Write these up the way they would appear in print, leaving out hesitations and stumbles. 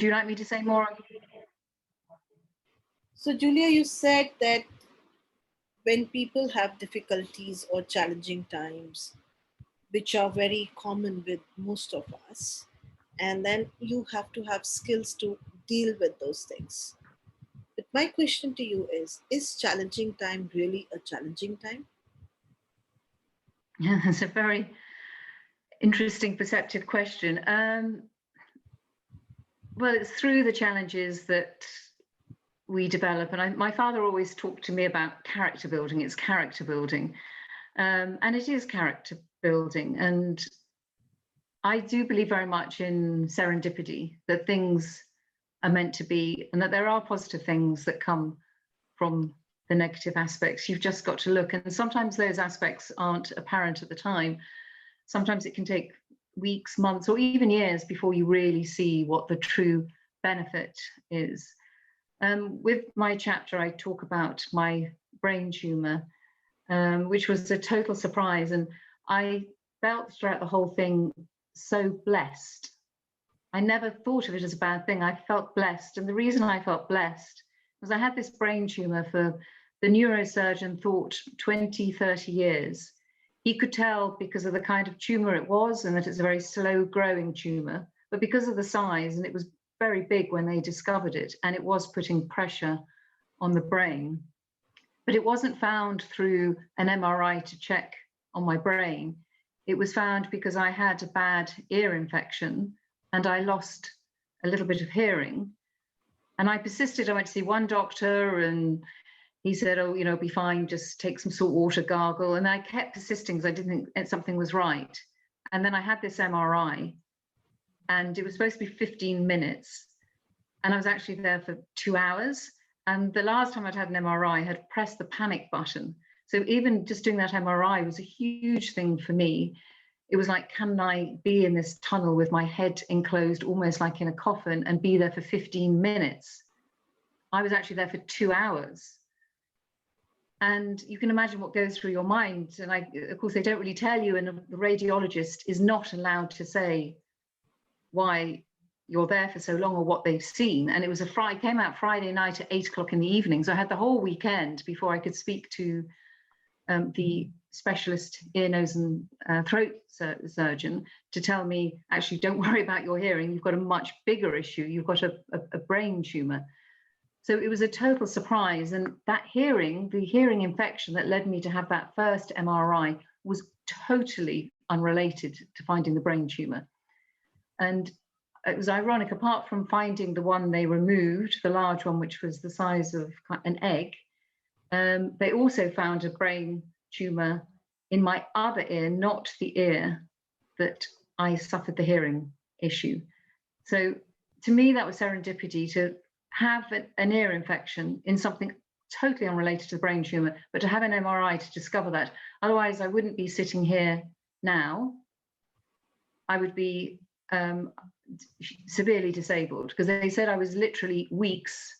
you like me to say more? So, Julia, you said that when people have difficulties or challenging times, which are very common with most of us, and then you have to have skills to deal with those things. But my question to you is challenging time really a challenging time? Yeah, that's a very interesting, perceptive question. Well, it's through the challenges that we develop. And my father always talked to me about character building. It's character building. And it is character building. And I do believe very much in serendipity, that things are meant to be, and that there are positive things that come from the negative aspects. You've just got to look. And sometimes those aspects aren't apparent at the time. Sometimes it can take weeks, months, or even years before you really see what the true benefit is. With my chapter, I talk about my brain tumor, which was a total surprise. And I felt throughout the whole thing so blessed. I never thought of it as a bad thing. I felt blessed. And the reason I felt blessed was I had this brain tumor for the neurosurgeon thought 20, 30 years. He could tell because of the kind of tumor it was and that it's a very slow growing tumor, but because of the size, and it was very big when they discovered it, and it was putting pressure on the brain. But it wasn't found through an MRI to check on my brain. It was found because I had a bad ear infection and I lost a little bit of hearing. And I persisted. I went to see one doctor and he said, oh, you know, it'll be fine, just take some salt water, gargle. And I kept persisting because I didn't think something was right. And then I had this MRI and it was supposed to be 15 minutes. And I was actually there for 2 hours. And the last time I'd had an MRI, I had pressed the panic button. So even just doing that MRI was a huge thing for me. It was like, can I be in this tunnel with my head enclosed, almost like in a coffin, and be there for 15 minutes? I was actually there for 2 hours. And you can imagine what goes through your mind. And of course, they don't really tell you, and the radiologist is not allowed to say why you're there for so long or what they've seen. And it was came out Friday night at 8 o'clock in the evening. So I had the whole weekend before I could speak to the specialist ear, nose and throat surgeon to tell me, actually, don't worry about your hearing. You've got a much bigger issue. You've got a brain tumor. So it was a total surprise. And that the hearing infection that led me to have that first MRI was totally unrelated to finding the brain tumor. And it was ironic, apart from finding the one they removed, the large one, which was the size of an egg, they also found a brain tumor in my other ear, not the ear that I suffered the hearing issue. So to me, that was serendipity, to have an ear infection in something totally unrelated to the brain tumor, but to have an MRI to discover that. Otherwise, I wouldn't be sitting here now. I would be severely disabled, because they said I was literally weeks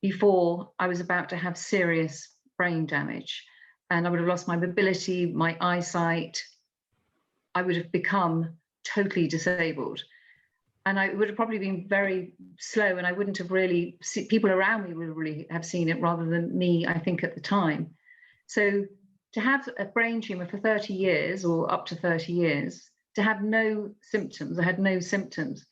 before I was about to have serious brain damage, and I would have lost my mobility, my eyesight. I would have become totally disabled, and I would have probably been very slow, and I wouldn't have really people around me would really have seen it rather than me, I think, at the time. So to have a brain tumor for 30 years or up to 30 years, to have no symptoms, I had no symptoms,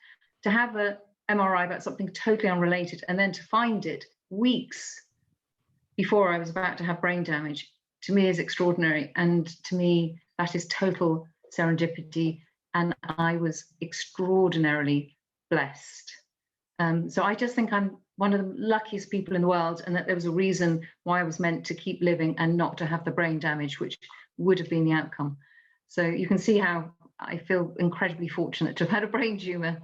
to have an MRI about something totally unrelated, and then to find it weeks before I was about to have brain damage, to me is extraordinary. And to me, that is total serendipity. And I was extraordinarily blessed. So I just think I'm one of the luckiest people in the world, and that there was a reason why I was meant to keep living and not to have the brain damage, which would have been the outcome. So you can see how I feel incredibly fortunate to have had a brain tumor